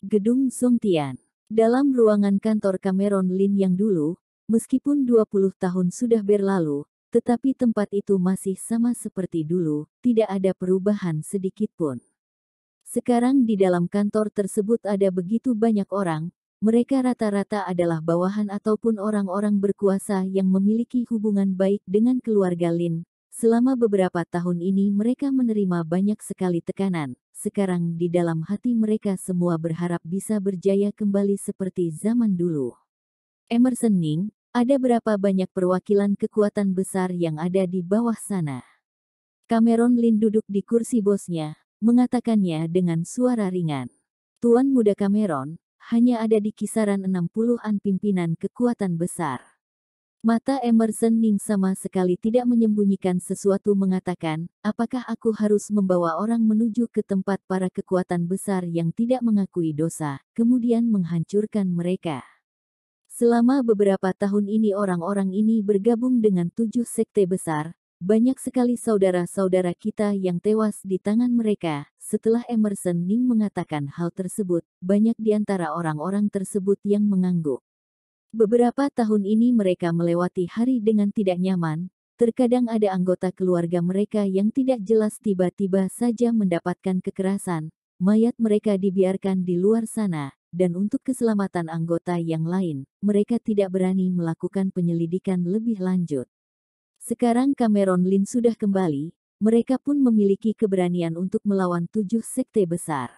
Gedung Songtian. Dalam ruangan kantor Cameron Lin yang dulu, meskipun 20 tahun sudah berlalu, tetapi tempat itu masih sama seperti dulu, tidak ada perubahan sedikit pun. Sekarang di dalam kantor tersebut ada begitu banyak orang, mereka rata-rata adalah bawahan ataupun orang-orang berkuasa yang memiliki hubungan baik dengan keluarga Lin. Selama beberapa tahun ini mereka menerima banyak sekali tekanan. Sekarang di dalam hati mereka semua berharap bisa berjaya kembali seperti zaman dulu. Emerson Ning, ada berapa banyak perwakilan kekuatan besar yang ada di bawah sana? Cameron Lin duduk di kursi bosnya, mengatakannya dengan suara ringan. Tuan Muda Cameron, hanya ada di kisaran 60-an pimpinan kekuatan besar. Mata Emerson Ning sama sekali tidak menyembunyikan sesuatu mengatakan, apakah aku harus membawa orang menuju ke tempat para kekuatan besar yang tidak mengakui dosa, kemudian menghancurkan mereka. Selama beberapa tahun ini orang-orang ini bergabung dengan 7 sekte besar, banyak sekali saudara-saudara kita yang tewas di tangan mereka. Setelah Emerson Ning mengatakan hal tersebut, banyak di antara orang-orang tersebut yang mengangguk. Beberapa tahun ini mereka melewati hari dengan tidak nyaman, terkadang ada anggota keluarga mereka yang tidak jelas tiba-tiba saja mendapatkan kekerasan, mayat mereka dibiarkan di luar sana, dan untuk keselamatan anggota yang lain, mereka tidak berani melakukan penyelidikan lebih lanjut. Sekarang Cameron Lin sudah kembali, mereka pun memiliki keberanian untuk melawan 7 sekte besar.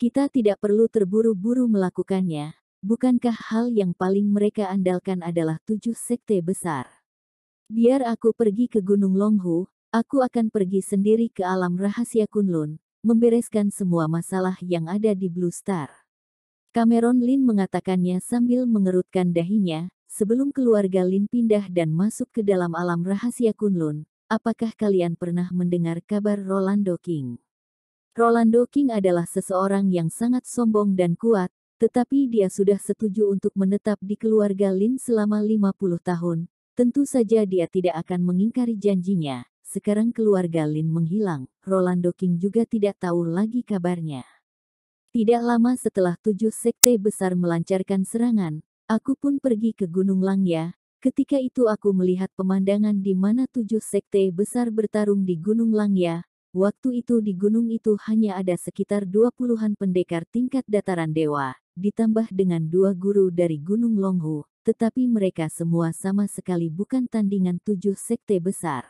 Kita tidak perlu terburu-buru melakukannya. Bukankah hal yang paling mereka andalkan adalah 7 sekte besar? Biar aku pergi ke Gunung Longhu, aku akan pergi sendiri ke alam rahasia Kunlun, membereskan semua masalah yang ada di Blue Star. Cameron Lin mengatakannya sambil mengerutkan dahinya, sebelum keluarga Lin pindah dan masuk ke dalam alam rahasia Kunlun, apakah kalian pernah mendengar kabar Rolando King? Rolando King adalah seseorang yang sangat sombong dan kuat, tetapi dia sudah setuju untuk menetap di keluarga Lin selama 50 tahun. Tentu saja dia tidak akan mengingkari janjinya. Sekarang keluarga Lin menghilang, Rolando King juga tidak tahu lagi kabarnya. Tidak lama setelah 7 sekte besar melancarkan serangan, aku pun pergi ke Gunung Langya. Ketika itu aku melihat pemandangan di mana 7 sekte besar bertarung di Gunung Langya. Waktu itu di gunung itu hanya ada sekitar 20-an pendekar tingkat dataran dewa, ditambah dengan 2 guru dari Gunung Longhu, tetapi mereka semua sama sekali bukan tandingan 7 sekte besar.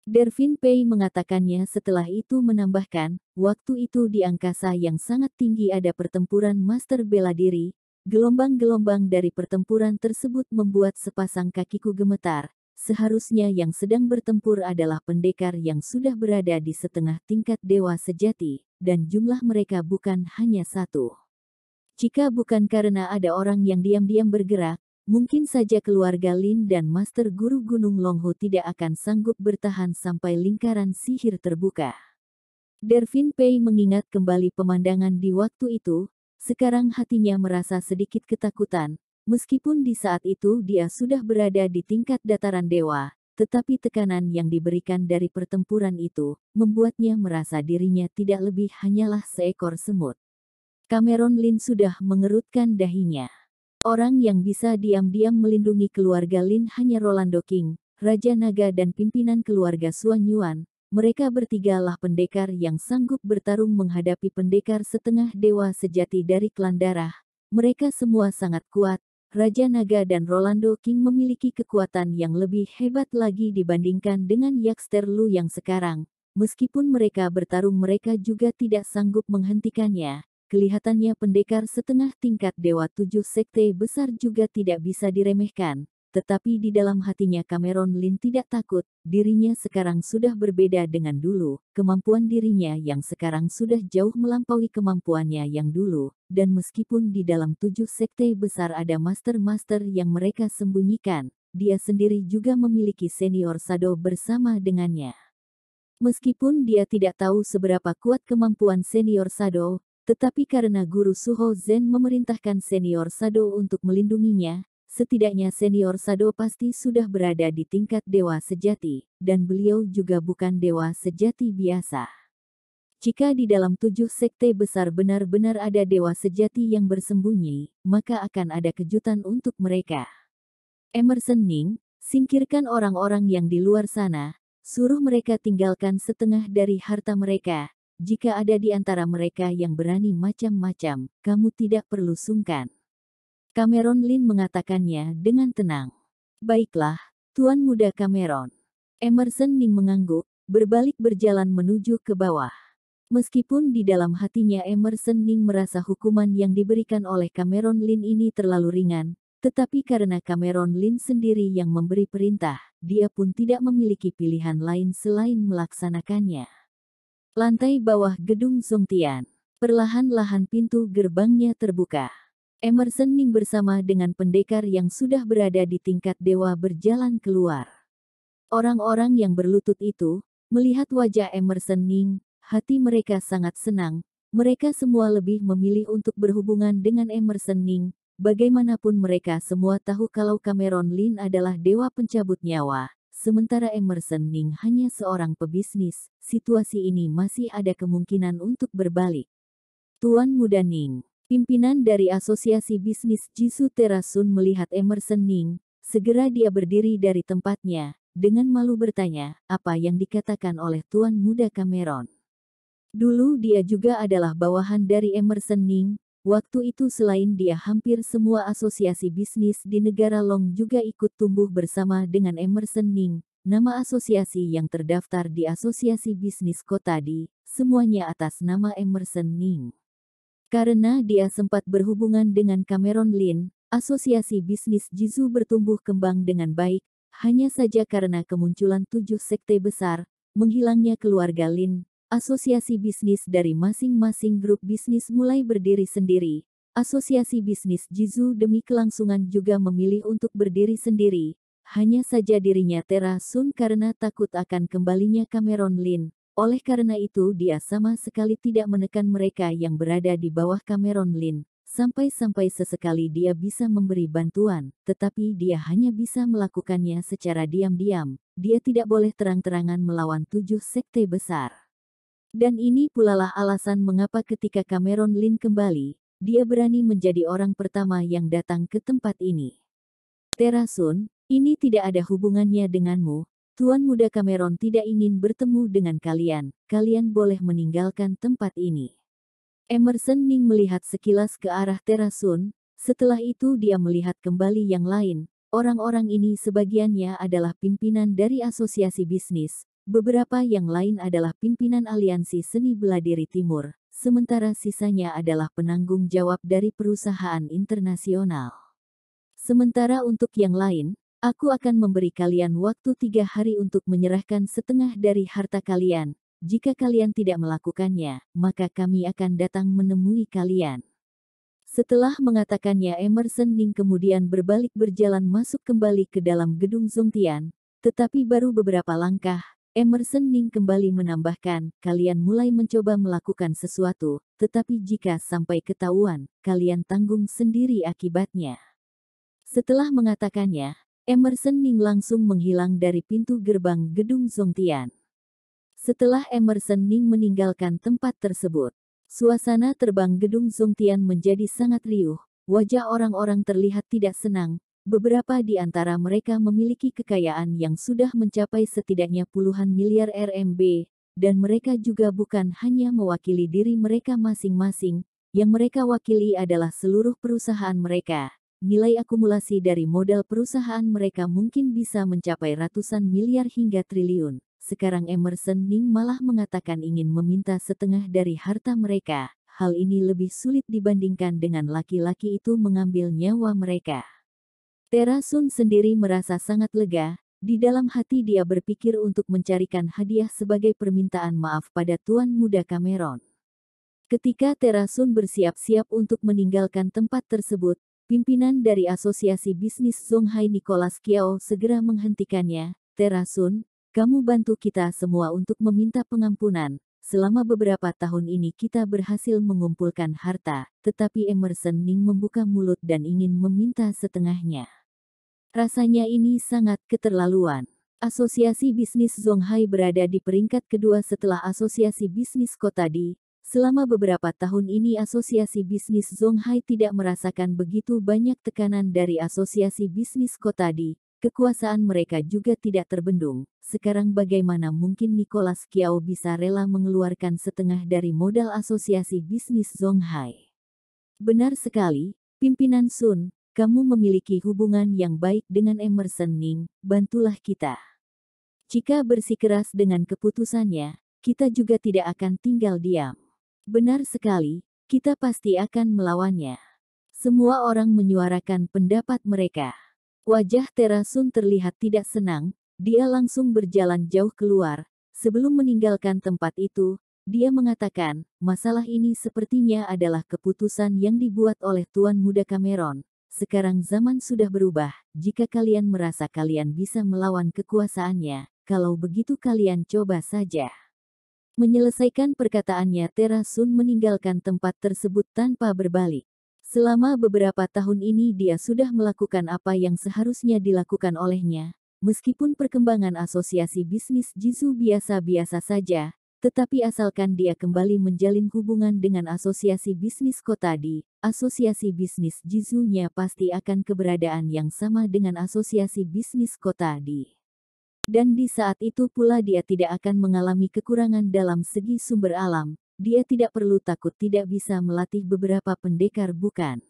Dervin Pei mengatakannya setelah itu menambahkan, waktu itu di angkasa yang sangat tinggi ada pertempuran master bela diri, gelombang-gelombang dari pertempuran tersebut membuat sepasang kakiku gemetar. Seharusnya yang sedang bertempur adalah pendekar yang sudah berada di setengah tingkat dewa sejati, dan jumlah mereka bukan hanya 1. Jika bukan karena ada orang yang diam-diam bergerak, mungkin saja keluarga Lin dan Master Guru Gunung Longhu tidak akan sanggup bertahan sampai lingkaran sihir terbuka. Dervin Pei mengingat kembali pemandangan di waktu itu, sekarang hatinya merasa sedikit ketakutan. Meskipun di saat itu dia sudah berada di tingkat dataran dewa, tetapi tekanan yang diberikan dari pertempuran itu, membuatnya merasa dirinya tidak lebih hanyalah seekor semut. Cameron Lin sudah mengerutkan dahinya. Orang yang bisa diam-diam melindungi keluarga Lin hanya Rolando King, Raja Naga dan pimpinan keluarga Xuan Yuan. Mereka bertigalah pendekar yang sanggup bertarung menghadapi pendekar setengah dewa sejati dari klan darah. Mereka semua sangat kuat. Raja Naga dan Rolando King memiliki kekuatan yang lebih hebat lagi dibandingkan dengan Yaxter Lu yang sekarang. Meskipun mereka bertarung mereka juga tidak sanggup menghentikannya. Kelihatannya pendekar setengah tingkat dewa 7 sekte besar juga tidak bisa diremehkan. Tetapi di dalam hatinya Cameron Lin tidak takut, dirinya sekarang sudah berbeda dengan dulu, kemampuan dirinya yang sekarang sudah jauh melampaui kemampuannya yang dulu, dan meskipun di dalam 7 sekte besar ada master-master yang mereka sembunyikan, dia sendiri juga memiliki senior Shadow bersama dengannya. Meskipun dia tidak tahu seberapa kuat kemampuan senior Shadow, tetapi karena Guru Suho Zen memerintahkan senior Shadow untuk melindunginya, setidaknya senior Shadow pasti sudah berada di tingkat dewa sejati, dan beliau juga bukan dewa sejati biasa. Jika di dalam 7 sekte besar benar-benar ada dewa sejati yang bersembunyi, maka akan ada kejutan untuk mereka. Emerson Ning, singkirkan orang-orang yang di luar sana, suruh mereka tinggalkan setengah dari harta mereka. Jika ada di antara mereka yang berani macam-macam, kamu tidak perlu sungkan. Cameron Lin mengatakannya dengan tenang. Baiklah, Tuan Muda Cameron. Emerson Ning mengangguk, berbalik berjalan menuju ke bawah. Meskipun di dalam hatinya Emerson Ning merasa hukuman yang diberikan oleh Cameron Lin ini terlalu ringan, tetapi karena Cameron Lin sendiri yang memberi perintah, dia pun tidak memiliki pilihan lain selain melaksanakannya. Lantai bawah gedung Zongtian. Perlahan-lahan pintu gerbangnya terbuka. Emerson Ning bersama dengan pendekar yang sudah berada di tingkat dewa berjalan keluar. Orang-orang yang berlutut itu, melihat wajah Emerson Ning, hati mereka sangat senang. Mereka semua lebih memilih untuk berhubungan dengan Emerson Ning. Bagaimanapun mereka semua tahu kalau Cameron Lin adalah dewa pencabut nyawa, sementara Emerson Ning hanya seorang pebisnis. Situasi ini masih ada kemungkinan untuk berbalik. Tuan Muda Ning. Pimpinan dari Asosiasi Bisnis Jisoo Terasun melihat Emerson Ning, segera dia berdiri dari tempatnya, dengan malu bertanya, apa yang dikatakan oleh Tuan Muda Cameron. Dulu dia juga adalah bawahan dari Emerson Ning, waktu itu selain dia hampir semua asosiasi bisnis di negara Long juga ikut tumbuh bersama dengan Emerson Ning, nama asosiasi yang terdaftar di Asosiasi Bisnis Kota di, semuanya atas nama Emerson Ning. Karena dia sempat berhubungan dengan Cameron Lin, asosiasi bisnis Jisoo bertumbuh kembang dengan baik, hanya saja karena kemunculan 7 sekte besar, menghilangnya keluarga Lin, asosiasi bisnis dari masing-masing grup bisnis mulai berdiri sendiri. Asosiasi bisnis Jisoo demi kelangsungan juga memilih untuk berdiri sendiri, hanya saja dirinya Terasun karena takut akan kembalinya Cameron Lin. Oleh karena itu dia sama sekali tidak menekan mereka yang berada di bawah Cameron Lin, sampai-sampai sesekali dia bisa memberi bantuan, tetapi dia hanya bisa melakukannya secara diam-diam, dia tidak boleh terang-terangan melawan 7 sekte besar. Dan ini pulalah alasan mengapa ketika Cameron Lin kembali, dia berani menjadi orang pertama yang datang ke tempat ini. Terasun, ini tidak ada hubungannya denganmu. Tuan Muda Cameron tidak ingin bertemu dengan kalian, kalian boleh meninggalkan tempat ini. Emerson Ning melihat sekilas ke arah Terasun, setelah itu dia melihat kembali yang lain, orang-orang ini sebagiannya adalah pimpinan dari asosiasi bisnis, beberapa yang lain adalah pimpinan aliansi seni bela diri timur, sementara sisanya adalah penanggung jawab dari perusahaan internasional. Sementara untuk yang lain, aku akan memberi kalian waktu 3 hari untuk menyerahkan setengah dari harta kalian. Jika kalian tidak melakukannya, maka kami akan datang menemui kalian. Setelah mengatakannya Emerson Ning kemudian berbalik berjalan masuk kembali ke dalam gedung Zongtian, tetapi baru beberapa langkah, Emerson Ning kembali menambahkan, kalian mulai mencoba melakukan sesuatu, tetapi jika sampai ketahuan, kalian tanggung sendiri akibatnya. Setelah mengatakannya, Emerson Ning langsung menghilang dari pintu gerbang gedung Zongtian. Setelah Emerson Ning meninggalkan tempat tersebut, suasana terbang gedung Zongtian menjadi sangat riuh, wajah orang-orang terlihat tidak senang, beberapa di antara mereka memiliki kekayaan yang sudah mencapai setidaknya puluhan miliar RMB, dan mereka juga bukan hanya mewakili diri mereka masing-masing, yang mereka wakili adalah seluruh perusahaan mereka. Nilai akumulasi dari modal perusahaan mereka mungkin bisa mencapai ratusan miliar hingga triliun. Sekarang Emerson Ning malah mengatakan ingin meminta setengah dari harta mereka. Hal ini lebih sulit dibandingkan dengan laki-laki itu mengambil nyawa mereka. Terasun sendiri merasa sangat lega. Di dalam hati dia berpikir untuk mencarikan hadiah sebagai permintaan maaf pada Tuan Muda Cameron. Ketika Terasun bersiap-siap untuk meninggalkan tempat tersebut, pimpinan dari Asosiasi Bisnis Zonghai Nicholas Kiao segera menghentikannya. Terasun, kamu bantu kita semua untuk meminta pengampunan. Selama beberapa tahun ini kita berhasil mengumpulkan harta, tetapi Emerson Ning membuka mulut dan ingin meminta setengahnya. Rasanya ini sangat keterlaluan. Asosiasi Bisnis Zhonghai berada di peringkat kedua setelah Asosiasi Bisnis Kotadi. Selama beberapa tahun ini Asosiasi Bisnis Zhonghai tidak merasakan begitu banyak tekanan dari Asosiasi Bisnis Kotadi. Kekuasaan mereka juga tidak terbendung. Sekarang bagaimana mungkin Nicholas Kiao bisa rela mengeluarkan setengah dari modal Asosiasi Bisnis Zhonghai? Benar sekali, pimpinan Sun, kamu memiliki hubungan yang baik dengan Emerson Ning, bantulah kita. Jika bersikeras dengan keputusannya, kita juga tidak akan tinggal diam. Benar sekali, kita pasti akan melawannya. Semua orang menyuarakan pendapat mereka. Wajah Terasun terlihat tidak senang, dia langsung berjalan jauh keluar. Sebelum meninggalkan tempat itu, dia mengatakan, masalah ini sepertinya adalah keputusan yang dibuat oleh Tuan Muda Cameron. Sekarang zaman sudah berubah, jika kalian merasa kalian bisa melawan kekuasaannya, kalau begitu kalian coba saja. Menyelesaikan perkataannya Terasun meninggalkan tempat tersebut tanpa berbalik. Selama beberapa tahun ini dia sudah melakukan apa yang seharusnya dilakukan olehnya. Meskipun perkembangan asosiasi bisnis Jizu biasa-biasa saja, tetapi asalkan dia kembali menjalin hubungan dengan asosiasi bisnis Kotadi, asosiasi bisnis Jizu-nya pasti akan keberadaan yang sama dengan asosiasi bisnis Kotadi. Dan di saat itu pula dia tidak akan mengalami kekurangan dalam segi sumber alam. Dia tidak perlu takut tidak bisa melatih beberapa pendekar bukan.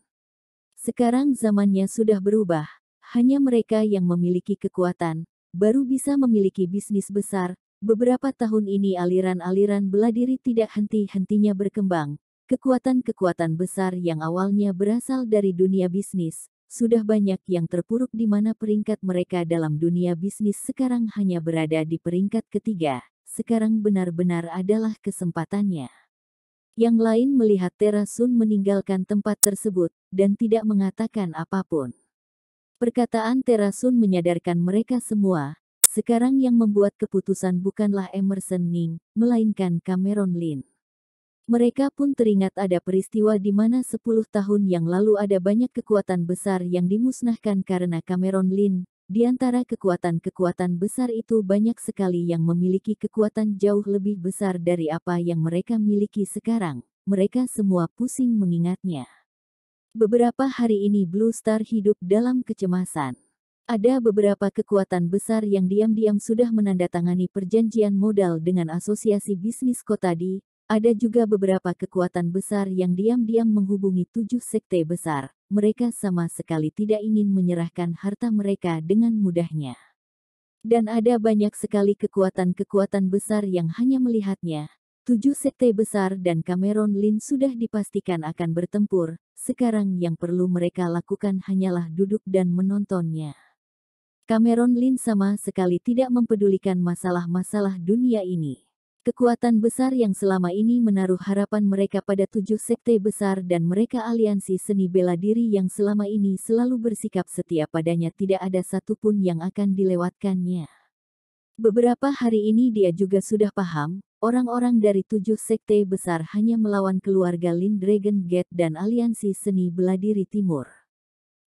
Sekarang zamannya sudah berubah. Hanya mereka yang memiliki kekuatan, baru bisa memiliki bisnis besar. Beberapa tahun ini aliran-aliran bela diri tidak henti-hentinya berkembang. Kekuatan-kekuatan besar yang awalnya berasal dari dunia bisnis, sudah banyak yang terpuruk di mana peringkat mereka dalam dunia bisnis sekarang hanya berada di peringkat ketiga. Sekarang benar-benar adalah kesempatannya. Yang lain melihat Terasun meninggalkan tempat tersebut, dan tidak mengatakan apapun. Perkataan Terasun menyadarkan mereka semua, sekarang yang membuat keputusan bukanlah Emerson Ning, melainkan Cameron Lin. Mereka pun teringat ada peristiwa di mana 10 tahun yang lalu ada banyak kekuatan besar yang dimusnahkan karena Cameron Lin. Di antara kekuatan-kekuatan besar itu banyak sekali yang memiliki kekuatan jauh lebih besar dari apa yang mereka miliki sekarang. Mereka semua pusing mengingatnya. Beberapa hari ini Blue Star hidup dalam kecemasan. Ada beberapa kekuatan besar yang diam-diam sudah menandatangani perjanjian modal dengan asosiasi bisnis Kotadi. Ada juga beberapa kekuatan besar yang diam-diam menghubungi 7 sekte besar. Mereka sama sekali tidak ingin menyerahkan harta mereka dengan mudahnya. Dan ada banyak sekali kekuatan-kekuatan besar yang hanya melihatnya. 7 sekte besar dan Cameron Lin sudah dipastikan akan bertempur. Sekarang yang perlu mereka lakukan hanyalah duduk dan menontonnya. Cameron Lin sama sekali tidak mempedulikan masalah-masalah dunia ini. Kekuatan besar yang selama ini menaruh harapan mereka pada 7 sekte besar dan mereka aliansi seni bela diri yang selama ini selalu bersikap setia padanya tidak ada satupun yang akan dilewatkannya. Beberapa hari ini dia juga sudah paham, orang-orang dari 7 sekte besar hanya melawan keluarga Lin Dragon Gate dan aliansi seni bela diri timur.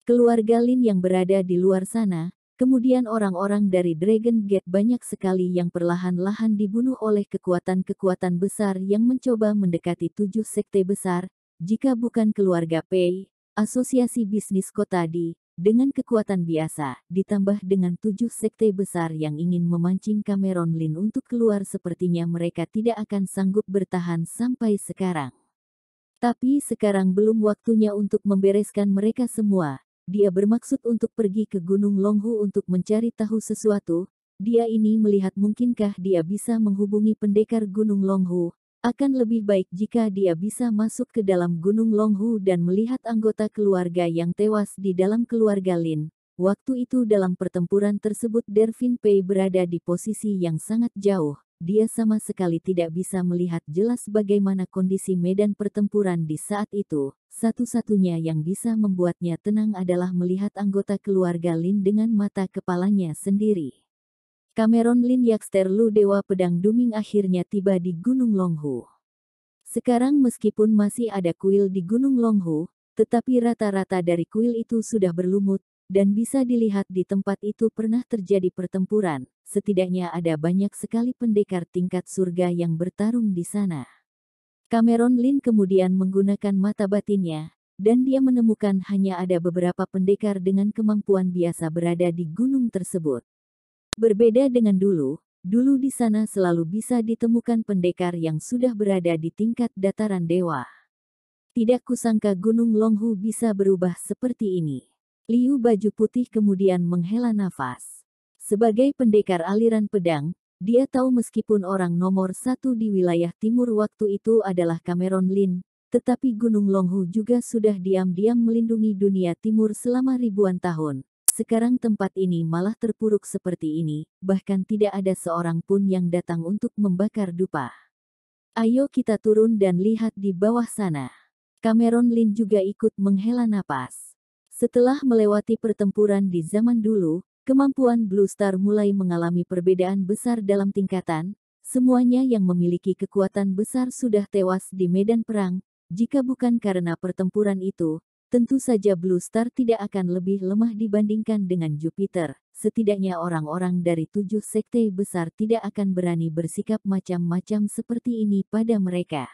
Keluarga Lin yang berada di luar sana, kemudian orang-orang dari Dragon Gate banyak sekali yang perlahan-lahan dibunuh oleh kekuatan-kekuatan besar yang mencoba mendekati 7 sekte besar, jika bukan keluarga Pei, asosiasi bisnis Kotadi, dengan kekuatan biasa, ditambah dengan 7 sekte besar yang ingin memancing Cameron Lin untuk keluar sepertinya mereka tidak akan sanggup bertahan sampai sekarang. Tapi sekarang belum waktunya untuk membereskan mereka semua. Dia bermaksud untuk pergi ke Gunung Longhu untuk mencari tahu sesuatu. Dia ini melihat mungkinkah dia bisa menghubungi pendekar Gunung Longhu. Akan lebih baik jika dia bisa masuk ke dalam Gunung Longhu dan melihat anggota keluarga yang tewas di dalam keluarga Lin. Waktu itu dalam pertempuran tersebut Dervin Pei berada di posisi yang sangat jauh. Dia sama sekali tidak bisa melihat jelas bagaimana kondisi medan pertempuran di saat itu. Satu-satunya yang bisa membuatnya tenang adalah melihat anggota keluarga Lin dengan mata kepalanya sendiri. Cameron Lin Yakster Lu Dewa Pedang Duming akhirnya tiba di Gunung Longhu. Sekarang meskipun masih ada kuil di Gunung Longhu, tetapi rata-rata dari kuil itu sudah berlumut. dan bisa dilihat di tempat itu pernah terjadi pertempuran. Setidaknya ada banyak sekali pendekar tingkat surga yang bertarung di sana. Cameron Lin kemudian menggunakan mata batinnya, dan dia menemukan hanya ada beberapa pendekar dengan kemampuan biasa berada di gunung tersebut. Berbeda dengan dulu di sana selalu bisa ditemukan pendekar yang sudah berada di tingkat dataran dewa. Tidak kusangka Gunung Longhu bisa berubah seperti ini. Liu Baju Putih kemudian menghela nafas. Sebagai pendekar aliran pedang, dia tahu meskipun orang nomor satu di wilayah timur waktu itu adalah Cameron Lin, tetapi Gunung Longhu juga sudah diam-diam melindungi dunia timur selama ribuan tahun. Sekarang tempat ini malah terpuruk seperti ini, bahkan tidak ada seorang pun yang datang untuk membakar dupa. Ayo kita turun dan lihat di bawah sana. Cameron Lin juga ikut menghela napas. Setelah melewati pertempuran di zaman dulu, kemampuan Blue Star mulai mengalami perbedaan besar dalam tingkatan. Semuanya yang memiliki kekuatan besar sudah tewas di medan perang. Jika bukan karena pertempuran itu, tentu saja Blue Star tidak akan lebih lemah dibandingkan dengan Jupiter. Setidaknya orang-orang dari 7 sekte besar tidak akan berani bersikap macam-macam seperti ini pada mereka.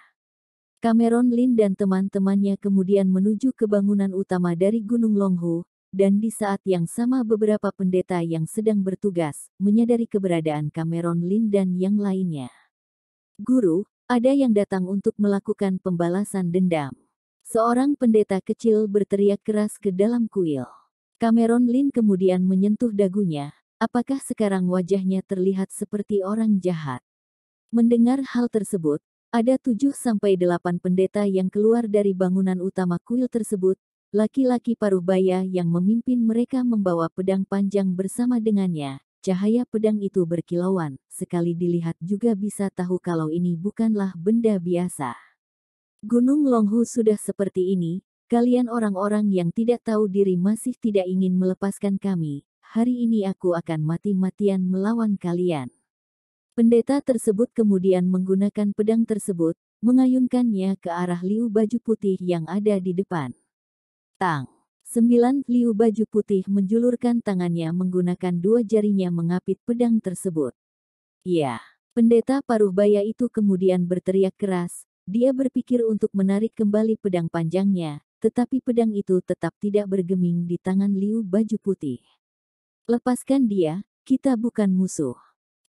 Cameron Lin dan teman-temannya kemudian menuju ke bangunan utama dari Gunung Longhu, dan di saat yang sama beberapa pendeta yang sedang bertugas menyadari keberadaan Cameron Lin dan yang lainnya. Guru, ada yang datang untuk melakukan pembalasan dendam. Seorang pendeta kecil berteriak keras ke dalam kuil. Cameron Lin kemudian menyentuh dagunya. Apakah sekarang wajahnya terlihat seperti orang jahat? Mendengar hal tersebut, ada 7-8 pendeta yang keluar dari bangunan utama kuil tersebut. Laki-laki paruh baya yang memimpin mereka membawa pedang panjang bersama dengannya. Cahaya pedang itu berkilauan. Sekali dilihat juga bisa tahu kalau ini bukanlah benda biasa. Gunung Longhu sudah seperti ini, kalian orang-orang yang tidak tahu diri masih tidak ingin melepaskan kami. Hari ini aku akan mati-matian melawan kalian. Pendeta tersebut kemudian menggunakan pedang tersebut, mengayunkannya ke arah Liu Baju Putih yang ada di depan. Tang! 9 Liu Baju Putih menjulurkan tangannya menggunakan 2 jarinya mengapit pedang tersebut. Ya, pendeta paruh baya itu kemudian berteriak keras. Dia berpikir untuk menarik kembali pedang panjangnya, tetapi pedang itu tetap tidak bergeming di tangan Liu Baju Putih. Lepaskan dia, kita bukan musuh.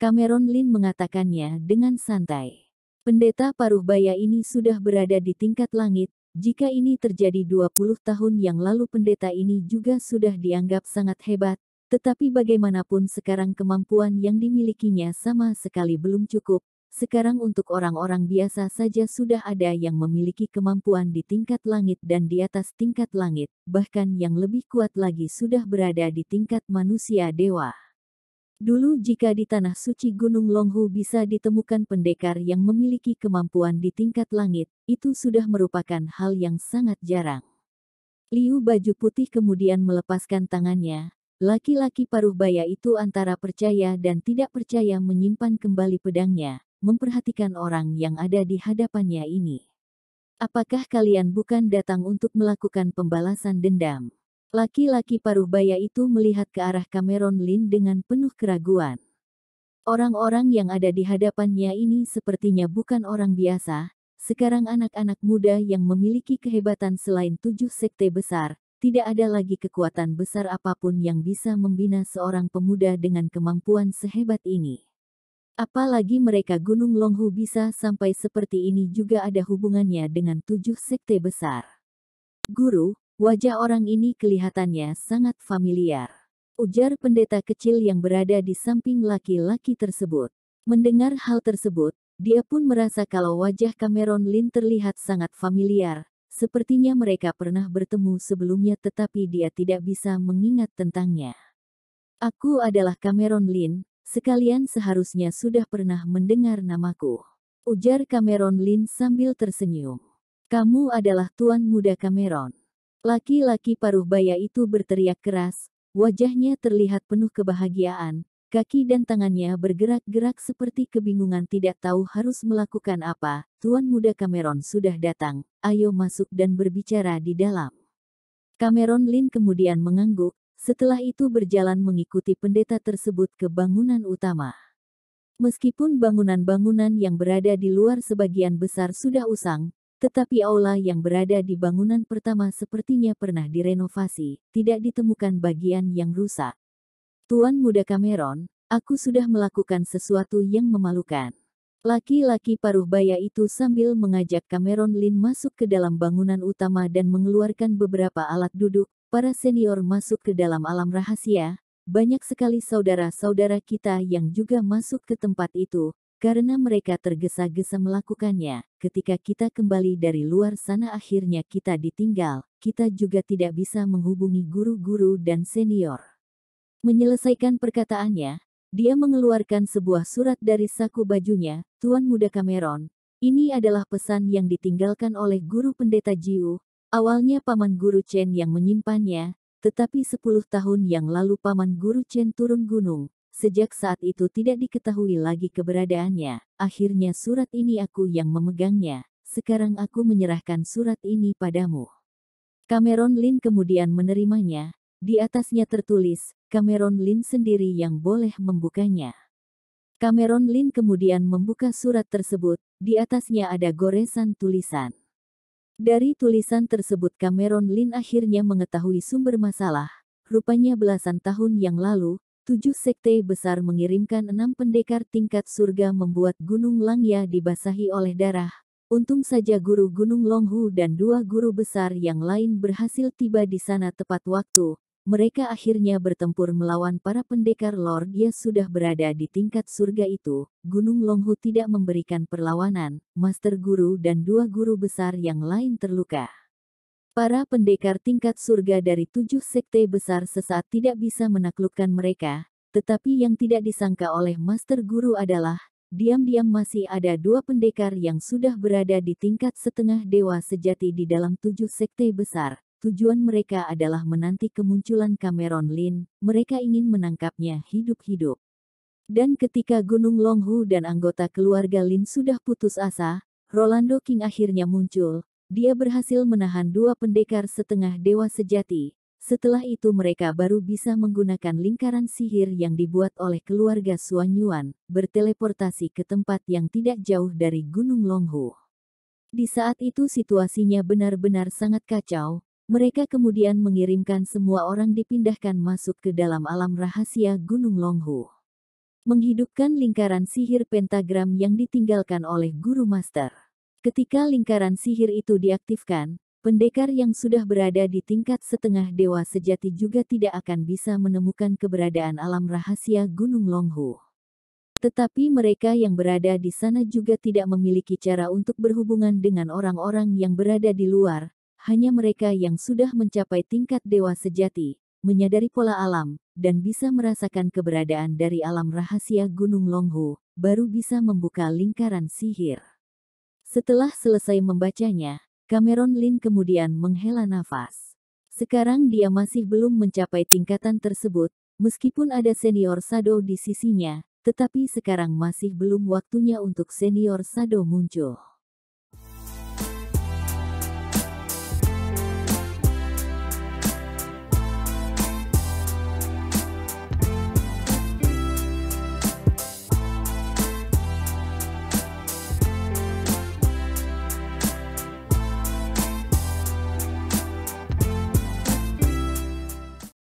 Cameron Lin mengatakannya dengan santai. Pendeta paruh baya ini sudah berada di tingkat langit. Jika ini terjadi 20 tahun yang lalu pendeta ini juga sudah dianggap sangat hebat, tetapi bagaimanapun sekarang kemampuan yang dimilikinya sama sekali belum cukup. Sekarang untuk orang-orang biasa saja sudah ada yang memiliki kemampuan di tingkat langit dan di atas tingkat langit, bahkan yang lebih kuat lagi sudah berada di tingkat manusia dewa. Dulu jika di tanah suci Gunung Longhu bisa ditemukan pendekar yang memiliki kemampuan di tingkat langit, itu sudah merupakan hal yang sangat jarang. Liu Baju Putih kemudian melepaskan tangannya. Laki-laki paruh baya itu antara percaya dan tidak percaya menyimpan kembali pedangnya, memperhatikan orang yang ada di hadapannya ini. Apakah kalian bukan datang untuk melakukan pembalasan dendam? Laki-laki paruh baya itu melihat ke arah Cameron Lin dengan penuh keraguan. Orang-orang yang ada di hadapannya ini sepertinya bukan orang biasa. Sekarang anak-anak muda yang memiliki kehebatan selain 7 sekte besar, tidak ada lagi kekuatan besar apapun yang bisa membina seorang pemuda dengan kemampuan sehebat ini. Apalagi mereka Gunung Longhu bisa sampai seperti ini juga ada hubungannya dengan 7 sekte besar. Guru, wajah orang ini kelihatannya sangat familiar. Ujar pendeta kecil yang berada di samping laki-laki tersebut. Mendengar hal tersebut, dia pun merasa kalau wajah Cameron Lin terlihat sangat familiar. Sepertinya mereka pernah bertemu sebelumnya tetapi dia tidak bisa mengingat tentangnya. Aku adalah Cameron Lin, sekalian seharusnya sudah pernah mendengar namaku. Ujar Cameron Lin sambil tersenyum. Kamu adalah Tuan Muda Cameron. Laki-laki paruh baya itu berteriak keras, wajahnya terlihat penuh kebahagiaan, kaki dan tangannya bergerak-gerak seperti kebingungan tidak tahu harus melakukan apa. Tuan Muda Cameron sudah datang, ayo masuk dan berbicara di dalam. Cameron Lin kemudian mengangguk, Setelah itu berjalan mengikuti pendeta tersebut ke bangunan utama. Meskipun bangunan-bangunan yang berada di luar sebagian besar sudah usang, tetapi aula yang berada di bangunan pertama sepertinya pernah direnovasi, tidak ditemukan bagian yang rusak. Tuan Muda Cameron, aku sudah melakukan sesuatu yang memalukan. Laki-laki paruh baya itu sambil mengajak Cameron Lin masuk ke dalam bangunan utama dan mengeluarkan beberapa alat duduk. Para senior masuk ke dalam alam rahasia. Banyak sekali saudara-saudara kita yang juga masuk ke tempat itu, karena mereka tergesa-gesa melakukannya. Ketika kita kembali dari luar sana akhirnya kita ditinggal, kita juga tidak bisa menghubungi guru-guru dan senior. Menyelesaikan perkataannya, dia mengeluarkan sebuah surat dari saku bajunya. Tuan Muda Cameron, ini adalah pesan yang ditinggalkan oleh guru pendeta Jiu. Awalnya Paman Guru Chen yang menyimpannya, tetapi 10 tahun yang lalu Paman Guru Chen turun gunung. Sejak saat itu tidak diketahui lagi keberadaannya. Akhirnya surat ini aku yang memegangnya. Sekarang aku menyerahkan surat ini padamu. Cameron Lin kemudian menerimanya. Di atasnya tertulis, Cameron Lin sendiri yang boleh membukanya. Cameron Lin kemudian membuka surat tersebut. Di atasnya ada goresan tulisan. Dari tulisan tersebut Cameron Lin akhirnya mengetahui sumber masalah. Rupanya belasan tahun yang lalu, 7 sekte besar mengirimkan 6 pendekar tingkat surga membuat Gunung Langya dibasahi oleh darah. Untung saja guru Gunung Longhu dan 2 guru besar yang lain berhasil tiba di sana tepat waktu. Mereka akhirnya bertempur melawan para pendekar Lord yang sudah berada di tingkat surga itu. Gunung Longhu tidak memberikan perlawanan, Master Guru dan 2 guru besar yang lain terluka. Para pendekar tingkat surga dari 7 sekte besar sesaat tidak bisa menaklukkan mereka, tetapi yang tidak disangka oleh Master Guru adalah, diam-diam masih ada 2 pendekar yang sudah berada di tingkat setengah dewa sejati di dalam 7 sekte besar. Tujuan mereka adalah menanti kemunculan Cameron Lin, mereka ingin menangkapnya hidup-hidup. Dan ketika Gunung Longhu dan anggota keluarga Lin sudah putus asa, Rolando King akhirnya muncul. Dia berhasil menahan 2 pendekar setengah dewa sejati. Setelah itu mereka baru bisa menggunakan lingkaran sihir yang dibuat oleh keluarga Suanyuan, berteleportasi ke tempat yang tidak jauh dari Gunung Longhu. Di saat itu situasinya benar-benar sangat kacau. Mereka kemudian mengirimkan semua orang dipindahkan masuk ke dalam alam rahasia Gunung Longhu. Menghidupkan lingkaran sihir pentagram yang ditinggalkan oleh Guru Master. Ketika lingkaran sihir itu diaktifkan, pendekar yang sudah berada di tingkat setengah dewa sejati juga tidak akan bisa menemukan keberadaan alam rahasia Gunung Longhu. Tetapi mereka yang berada di sana juga tidak memiliki cara untuk berhubungan dengan orang-orang yang berada di luar. Hanya mereka yang sudah mencapai tingkat dewa sejati, menyadari pola alam, dan bisa merasakan keberadaan dari alam rahasia Gunung Longhu, baru bisa membuka lingkaran sihir. Setelah selesai membacanya, Cameron Lin kemudian menghela nafas. Sekarang dia masih belum mencapai tingkatan tersebut, meskipun ada senior Shadow di sisinya, tetapi sekarang masih belum waktunya untuk senior Shadow muncul.